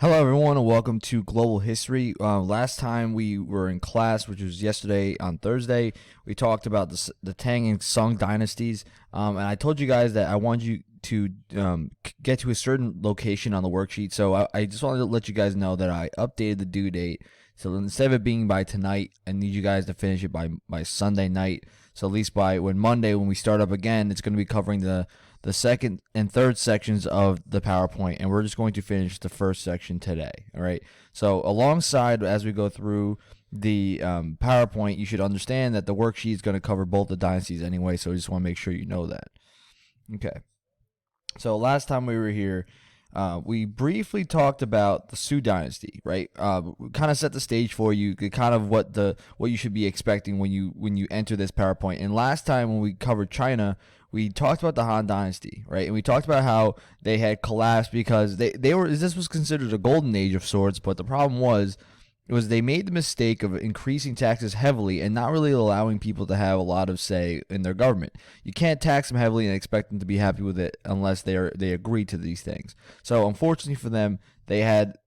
Hello, everyone, and welcome to Global History. Last time we were in class, which was yesterday on Thursday, we talked about the Tang and Song Dynasties, and I told you guys that I wanted you to get to a certain location on the worksheet. So I just wanted to let you guys know that I updated the due date. So instead of it being by tonight, I need you guys to finish it by Sunday night. So at least by Monday, when we start up again, it's going to be covering the second and third sections of the PowerPoint, and we're just going to finish the first section today. All right. So alongside, as we go through the PowerPoint, you should understand that the worksheet is going to cover both the dynasties anyway. So I just want to make sure you know that. Okay. So last time we were here, we briefly talked about the Sui dynasty, right? We kind of set the stage for you, kind of what you should be expecting when you enter this PowerPoint. And last time when we covered China, we talked about the Han Dynasty, right? And we talked about how they had collapsed because this was considered a golden age of sorts, but the problem was they made the mistake of increasing taxes heavily and not really allowing people to have a lot of say in their government. You can't tax them heavily and expect them to be happy with it unless they agree to these things. So unfortunately for them, they had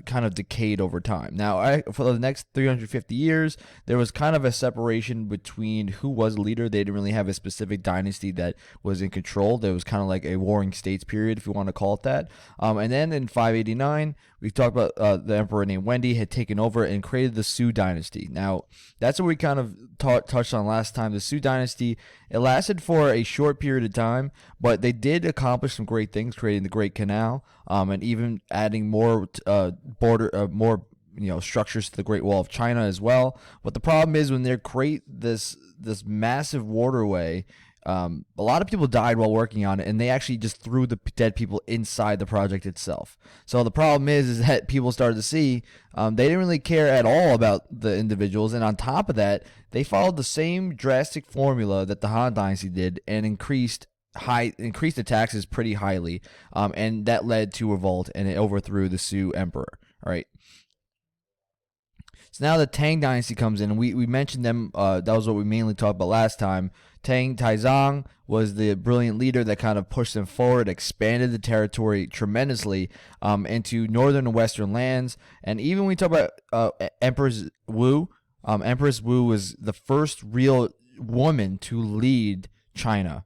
kind of decayed over time. Now, for the next 350 years, there was kind of a separation between who was leader. They didn't really have a specific dynasty that was in control. There was kind of like a warring states period, if you want to call it that. And then in 589, we talked about the emperor named Wendy had taken over and created the Sui dynasty. Now, that's what we kind of touched on last time. The Sui dynasty, it lasted for a short period of time, but they did accomplish some great things, creating the Great Canal, and even adding more structures to the Great Wall of China as well. But the problem is when they create this massive waterway, a lot of people died while working on it, and they actually just threw the dead people inside the project itself. So the problem is that people started to see they didn't really care at all about the individuals, and on top of that, they followed the same drastic formula that the Han Dynasty did and increased the taxes pretty highly, and that led to revolt, and it overthrew the Sui emperor. All right. So now the Tang Dynasty comes in, and we mentioned them. That was what we mainly talked about last time. Tang Taizong was the brilliant leader that kind of pushed them forward, expanded the territory tremendously into northern and western lands. And even when we talk about Empress Wu, Empress Wu was the first real woman to lead China.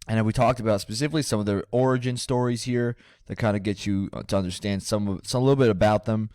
And we talked about specifically some of their origin stories here that kind of get you to understand a little bit about them.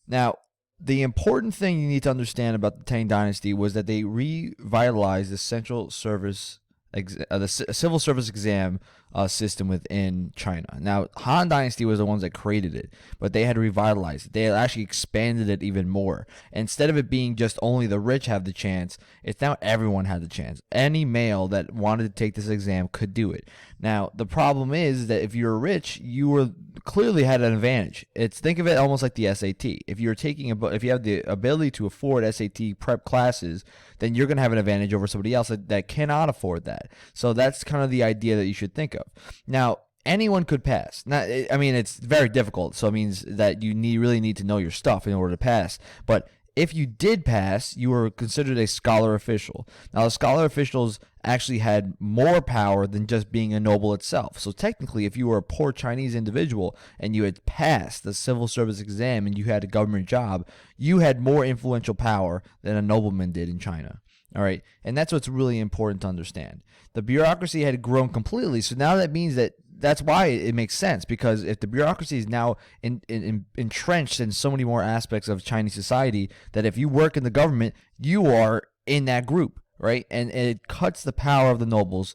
Now, the important thing you need to understand about the Tang Dynasty was that they revitalized the civil service exam system within China. Now, Han Dynasty was the ones that created it, but they had revitalized it. They had actually expanded it even more. Instead of it being just only the rich have the chance, it's now everyone had the chance. Any male that wanted to take this exam could do it. Now, the problem is that if you're rich, you clearly had an advantage. Think of it almost like the SAT. If you have the ability to afford SAT prep classes, then you're going to have an advantage over somebody else that cannot afford that. So that's kind of the idea that you should think of. Now, anyone could pass. It's very difficult, so it means that you really need to know your stuff in order to pass. But if you did pass, you were considered a scholar official. Now, the scholar officials actually had more power than just being a noble itself. So technically, if you were a poor Chinese individual and you had passed the civil service exam and you had a government job, you had more influential power than a nobleman did in China. All right, and that's what's really important to understand. The bureaucracy had grown completely, so now that means that's why it makes sense, because if the bureaucracy is now entrenched in so many more aspects of Chinese society, that if you work in the government, you are in that group, right? And it cuts the power of the nobles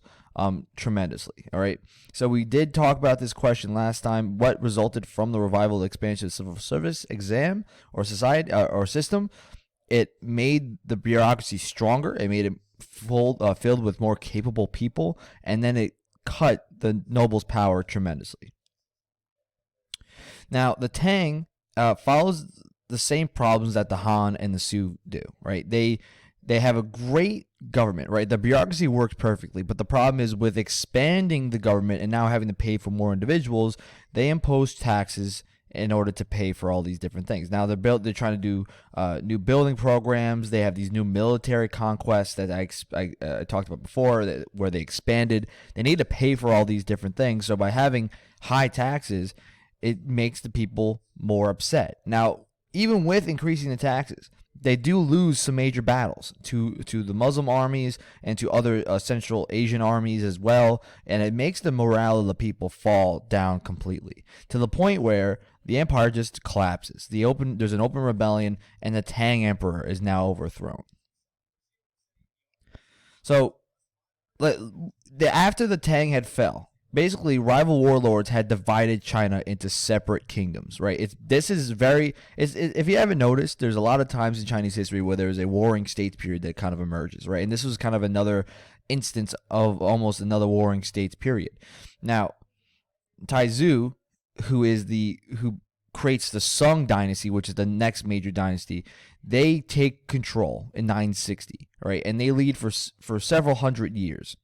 tremendously. All right. So we did talk about this question last time. What resulted from the revival and expansion of the civil service exam or society or system? It made the bureaucracy stronger. It made it filled with more capable people, and then it cut the nobles' power tremendously. Now, the Tang follows the same problems that the Han and the Sui do, right? They have a great government, right? The bureaucracy works perfectly, but the problem is with expanding the government and now having to pay for more individuals, they impose taxes in order to pay for all these different things. Now they're trying to do new building programs. They have these new military conquests that I talked about before, where they expanded. They need to pay for all these different things. So by having high taxes, it makes the people more upset. Now, even with increasing the taxes, they do lose some major battles to the Muslim armies and to other Central Asian armies as well, and it makes the morale of the people fall down completely to the point where the empire just collapses. There's an open rebellion, and the Tang Emperor is now overthrown. So, after the Tang had fell, basically rival warlords had divided China into separate kingdoms, right? If you haven't noticed, there's a lot of times in Chinese history where there's a warring states period that kind of emerges, right? And this was kind of another instance of almost another warring states period. Now, Taizu, who creates the Song Dynasty, which is the next major dynasty, they take control in 960, right? And they lead for several hundred years.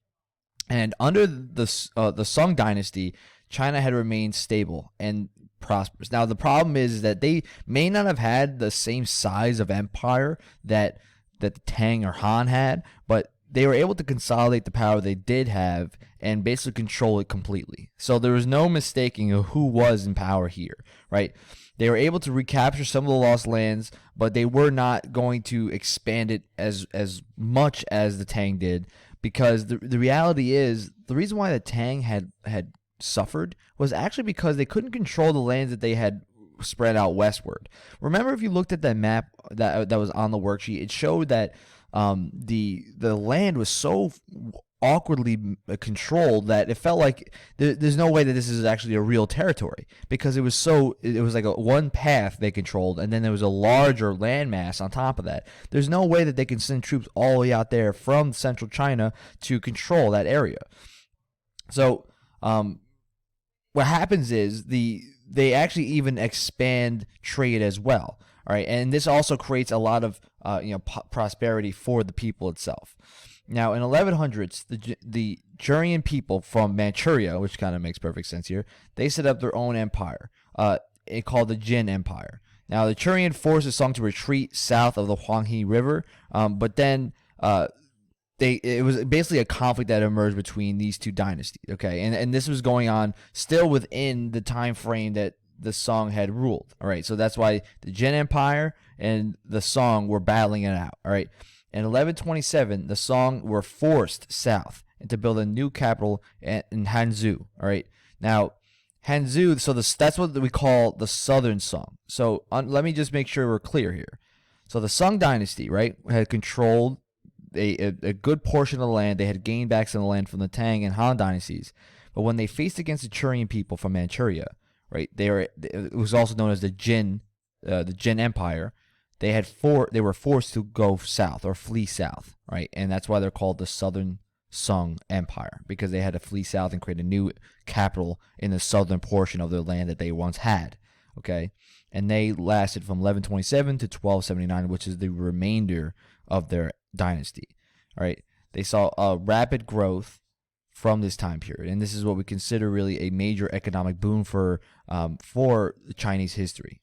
And under the Song Dynasty, China had remained stable and prosperous. Now, the problem is that they may not have had the same size of empire that the Tang or Han had, but they were able to consolidate the power they did have and basically control it completely. So there was no mistaking of who was in power here, right? They were able to recapture some of the lost lands, but they were not going to expand it as much as the Tang did, because the reality is the reason why the Tang had suffered was actually because they couldn't control the lands that they had spread out westward. Remember, if you looked at that map that was on the worksheet, it showed that the land was so awkwardly controlled that it felt like there's no way that this is actually a real territory, because it was like a one path they controlled, and then there was a larger landmass on top of that. There's no way that they can send troops all the way out there from central China to control that area. So what happens is they actually even expand trade as well. All right, and this also creates a lot of prosperity for the people itself. Now, in 1100s, the Jurian people from Manchuria, which kind of makes perfect sense here, they set up their own empire, called the Jin Empire. Now, the Jurian forced the Song to retreat south of the Huanghe River, but then it was basically a conflict that emerged between these two dynasties. Okay, and this was going on still within the time frame that the Song had ruled. All right, so that's why the Jin Empire and the Song were battling it out. All right. In 1127, the Song were forced south and to build a new capital in Hanzhou. All right, now Hanzhou. So that's what we call the Southern Song. So let me just make sure we're clear here. So the Song Dynasty, right, had controlled a good portion of the land. They had gained back some of the land from the Tang and Han dynasties. But when they faced against the Jurian people from Manchuria, right, it was also known as the Jin Empire. They were forced to go south or flee south, right? And that's why they're called the Southern Song Empire, because they had to flee south and create a new capital in the southern portion of their land that they once had, okay? And they lasted from 1127 to 1279, which is the remainder of their dynasty, all right? They saw a rapid growth from this time period, and this is what we consider really a major economic boom for Chinese history.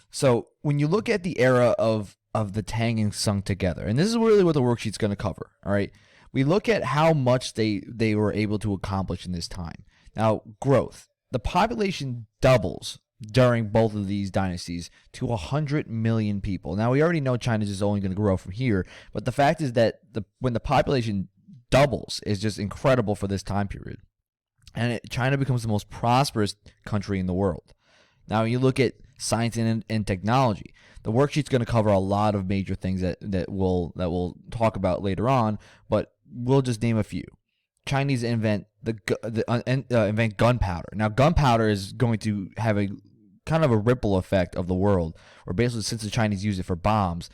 So when you look at the era of the Tang and Song together, and this is really what the worksheet's going to cover, all right? We look at how much they were able to accomplish in this time. Now, growth. The population doubles during both of these dynasties to 100 million people. Now, we already know China's just only going to grow from here, but the fact is that when the population doubles is just incredible for this time period. And China becomes the most prosperous country in the world. Now, you look at science and technology. The worksheet's going to cover a lot of major things that we'll talk about later on, but we'll just name a few. Chinese invent invent gunpowder. Now, gunpowder is going to have a kind of a ripple effect of the world, where basically since the Chinese use it for bombs,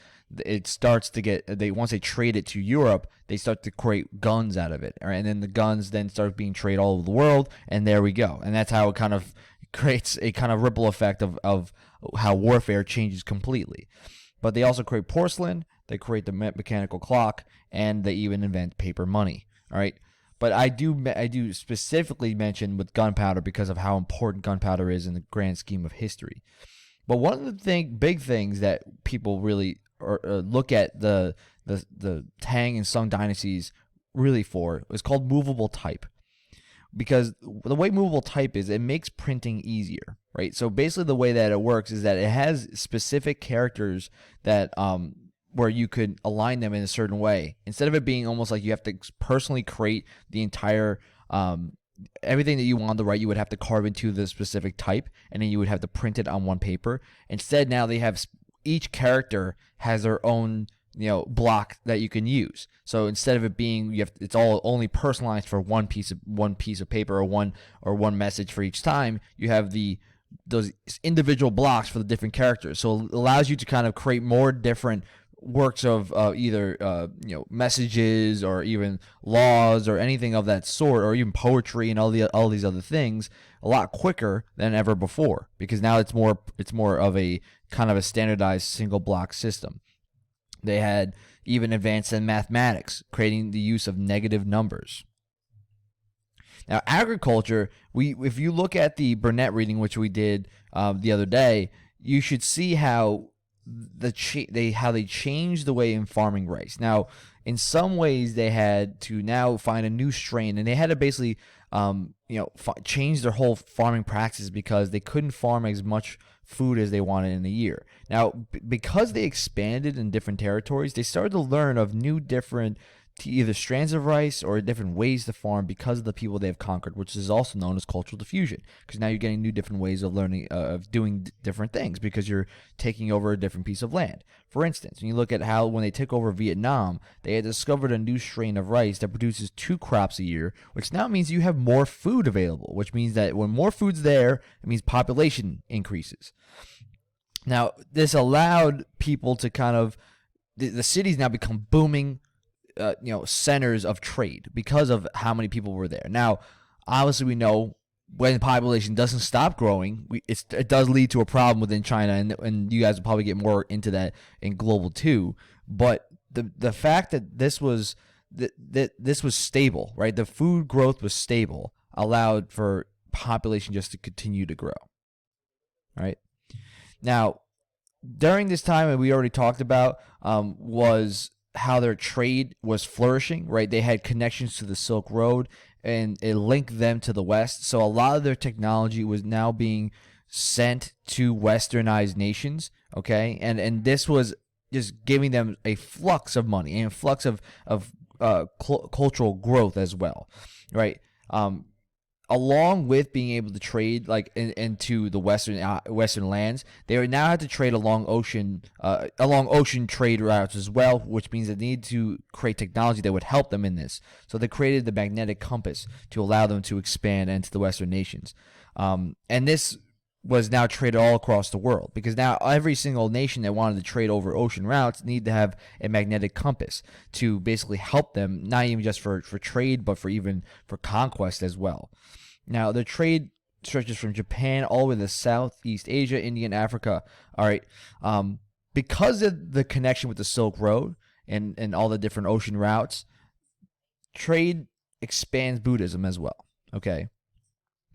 it starts to get once they trade it to Europe, they start to create guns out of it, right? And then the guns then start being traded all over the world, and there we go. And that's how it kind of creates a kind of ripple effect of how warfare changes completely. But they also create porcelain, they create the mechanical clock, and they even invent paper money. All right, but I do specifically mention with gunpowder because of how important gunpowder is in the grand scheme of history. But one of the big things that people really look at the Tang and Song dynasties really for is called movable type. because the way movable type is, it makes printing easier, right? So basically the way that it works is that it has specific characters that where you could align them in a certain way, instead of it being almost like you have to personally create the entire everything that you want to write. You would have to carve into the specific type, and then you would have to print it on one paper. Instead, now they have each character has their own block that you can use. So instead of it being it's all only personalized for one piece of paper or one message for each time, you have those individual blocks for the different characters. So it allows you to kind of create more different works of either messages or even laws or anything of that sort, or even poetry and all these other things a lot quicker than ever before, because now it's more of a kind of a standardized single block system. They had even advanced in mathematics, creating the use of negative numbers. Now, agriculture, if you look at the Burnett reading, which we did the other day, you should see how they changed the way in farming rice. Now, in some ways, they had to now find a new strain, and they had to basically change their whole farming practices because they couldn't farm as much food as they wanted in a year. Now, because they expanded in different territories, they started to learn of new different either strands of rice or different ways to farm because of the people they've conquered, which is also known as cultural diffusion, because now you're getting new different ways of learning, of doing different things, because you're taking over a different piece of land. For instance, when you look at how when they took over Vietnam, they had discovered a new strain of rice that produces 2 crops a year, which now means you have more food available, which means that when more food's there, it means population increases. Now, this allowed people to kind of, the cities now become booming centers of trade because of how many people were there. Now, obviously, we know when the population doesn't stop growing, it does lead to a problem within China, and you guys will probably get more into that in global too. But the fact that this was stable, right? The food growth was stable, allowed for population just to continue to grow, right? Now, during this time, and we already talked about, was how their trade was flourishing, right? They had connections to the Silk Road, and it linked them to the West. So a lot of their technology was now being sent to westernized nations, okay? And this was just giving them a flux of money and a flux of cultural growth as well, right? Along with being able to trade into the western lands, they now have to trade along ocean trade routes as well, which means they need to create technology that would help them in this. So they created the magnetic compass to allow them to expand into the western nations, and this was now traded all across the world, because now every single nation that wanted to trade over ocean routes need to have a magnetic compass to basically help them, not even just for trade, but for conquest as well. Now, the trade stretches from Japan all the way to Southeast Asia, India, and Africa. All right. Because of the connection with the Silk Road and all the different ocean routes, trade expands Buddhism as well. Okay.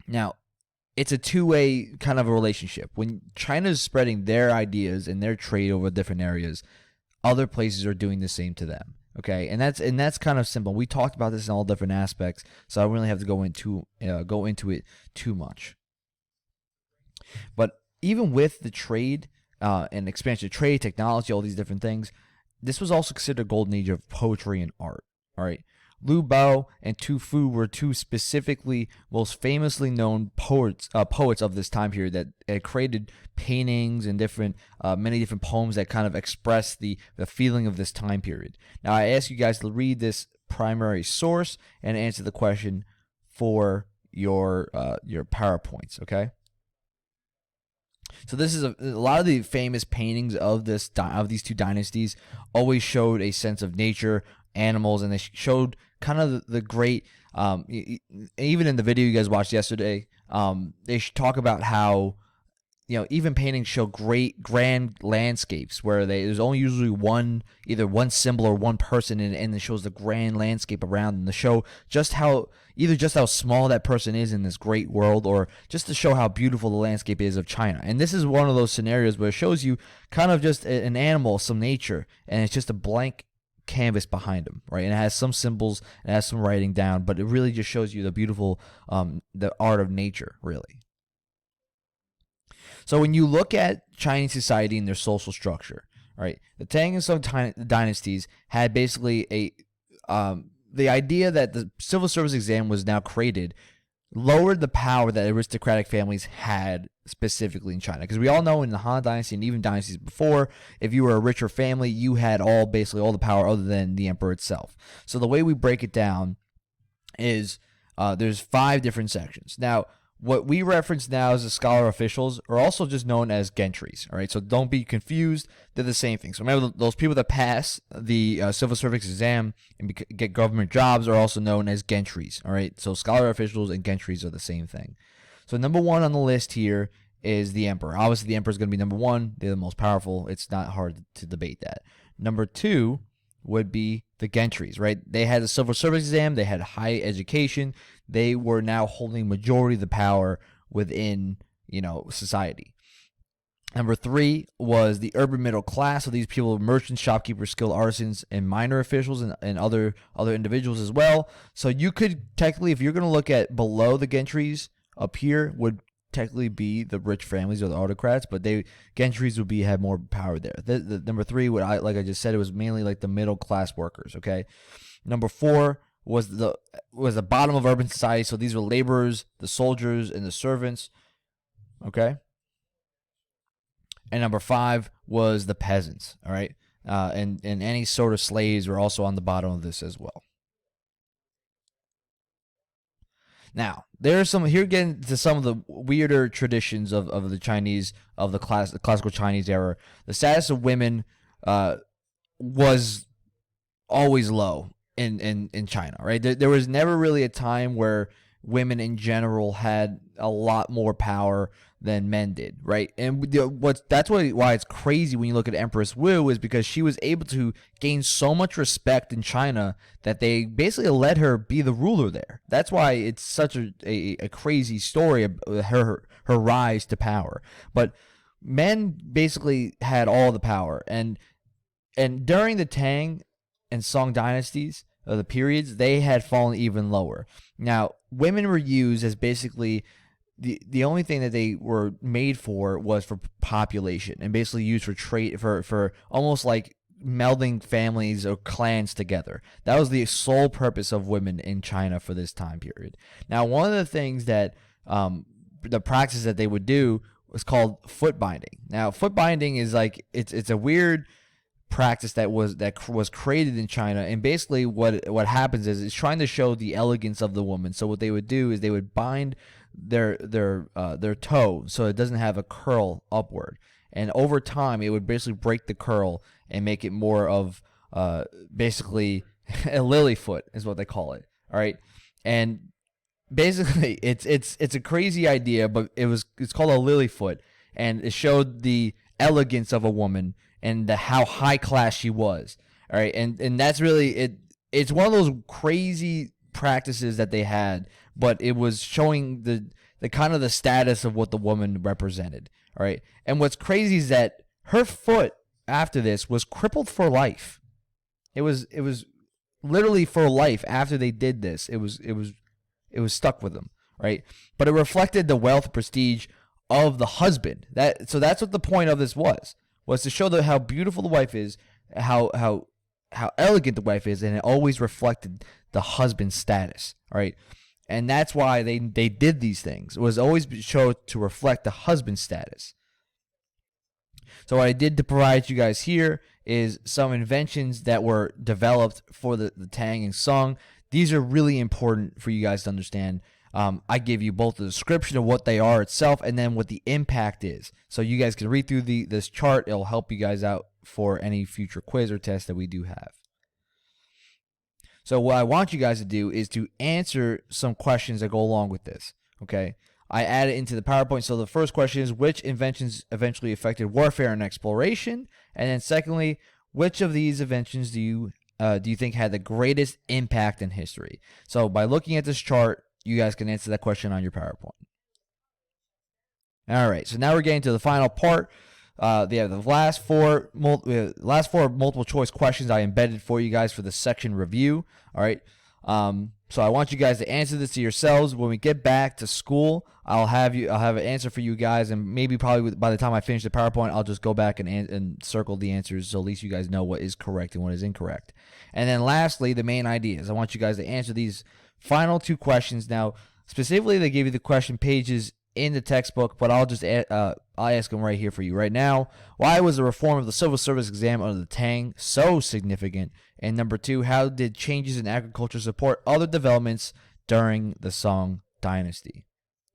Now, it's a two-way kind of a relationship. When China is spreading their ideas and their trade over different areas, other places are doing the same to them. Okay, and that's kind of simple. We talked about this in all different aspects, so I don't really have to go into it too much. But even with the trade and expansion of trade, technology, all these different things, this was also considered a golden age of poetry and art. All right, Liu Bao and Tu Fu were two specifically most famously known poets of this time period that had created paintings and many different poems that kind of express the feeling of this time period. Now, I ask you guys to read this primary source and answer the question for your PowerPoints, okay? So this is a lot of the famous paintings of these two dynasties always showed a sense of nature, animals, and they showed kind of the great, even in the video you guys watched yesterday, they talk about how, even paintings show grand landscapes where there's only usually either one symbol or one person, and it shows the grand landscape around them to show just how small that person is in this great world, or just to show how beautiful the landscape is of China. And this is one of those scenarios where it shows you kind of just an animal, some nature, and it's just a blank canvas behind them, right? And it has some symbols, it has some writing down, but it really just shows you the beautiful, the art of nature, really. So when you look at Chinese society and their social structure, right, the Tang and Song dynasties had basically the idea that the civil service exam was now created lowered the power that aristocratic families had specifically in China. Because we all know in the Han Dynasty and even dynasties before, if you were a richer family, you had basically all the power other than the emperor itself. So the way we break it down is there's 5 different sections. Now, what we reference now as the scholar officials are also just known as gentries, all right? So don't be confused. They're the same thing. So remember, those people that pass the civil service exam and get government jobs are also known as gentries, all right? So scholar officials and gentries are the same thing. So number 1 on the list here is the emperor. Obviously, the emperor is going to be number 1. They're the most powerful. It's not hard to debate that. Number 2 would be the gentries, right? They had a civil service exam. They had high education. They were now holding majority of the power within, society. Number 3 was the urban middle class. So these people were merchants, shopkeepers, skilled artisans, and minor officials, and other individuals as well. So you could technically, if you're going to look at below the gentries up here, would technically be the rich families or the autocrats, but gentries would have more power there. The number 3, like I just said, it was mainly like the middle class workers. Okay, number 4 was the bottom of urban society. So these were laborers, the soldiers, and the servants. Okay, and number 5 was the peasants. All right, and any sort of slaves were also on the bottom of this as well. Now, there's getting to some of the weirder traditions of the Chinese, of the classical Chinese era. The status of women was always low in China, right? There was never really a time where women in general had a lot more power than men did, right? And that's why it's crazy when you look at Empress Wu, is because she was able to gain so much respect in China that they basically let her be the ruler there. That's why it's such a crazy story of her rise to power. But men basically had all the power, and during the Tang and Song dynasties, the periods, they had fallen even lower. Now, women were used as basically the only thing that they were made for was for population, and basically used for trade, for almost like melding families or clans together. That was the sole purpose of women in China for this time period. Now, one of the things that the practice that they would do was called foot binding. Now, foot binding is like it's a weird practice that was created in China, and basically what happens is it's trying to show the elegance of the woman. So what they would do is they would bind their toe so it doesn't have a curl upward, and over time it would basically break the curl and make it more of basically a lily foot is what they call it. All right, and basically it's a crazy idea, but it's called a lily foot, and it showed the elegance of a woman and how high class she was. All right, and that's really it. It's one of those crazy practices that they had, but it was showing the kind of the status of what the woman represented. All right, and what's crazy is that her foot after this was crippled for life. It was literally for life after they did this. It was stuck with them, right? But it reflected the wealth, prestige of the husband. That's what the point of this was to show how beautiful the wife is, how elegant the wife is, and it always reflected the husband's status. All right, and that's why they did these things. It was always shown to reflect the husband's status. So what I did to provide you guys here is some inventions that were developed for the Tang and Song. These are really important for you guys to understand. I give you both the description of what they are itself and then what the impact is. So you guys can read through this chart. It'll help you guys out for any future quiz or test that we do have. So what I want you guys to do is to answer some questions that go along with this. Okay, I added into the PowerPoint. So the first question is, which inventions eventually affected warfare and exploration? And then secondly, which of these inventions do you think had the greatest impact in history? So by looking at this chart, you guys can answer that question on your PowerPoint. All right, so now we're getting to the final part. The last four multiple choice questions I embedded for you guys for the section review. All right. So I want you guys to answer this to yourselves. When we get back to school, I'll have an answer for you guys, and maybe probably by the time I finish the PowerPoint, I'll just go back and circle the answers, so at least you guys know what is correct and what is incorrect. And then lastly, the main ideas. I want you guys to answer these final two questions. Now, specifically, they give you the question pages in the textbook, but I'll ask them right here for you right now. Why was the reform of the civil service exam under the Tang so significant? And number two, how did changes in agriculture support other developments during the Song Dynasty?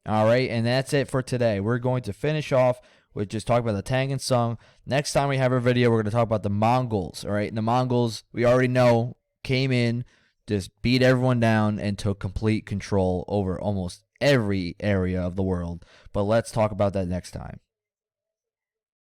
All right, and that's it for today. We're going to finish off with just talking about the Tang and Song. Next time we have our video, we're going to talk about the Mongols. All right, and the Mongols, we already know, came in, just beat everyone down, and took complete control over almost every area of the world. But let's talk about that next time.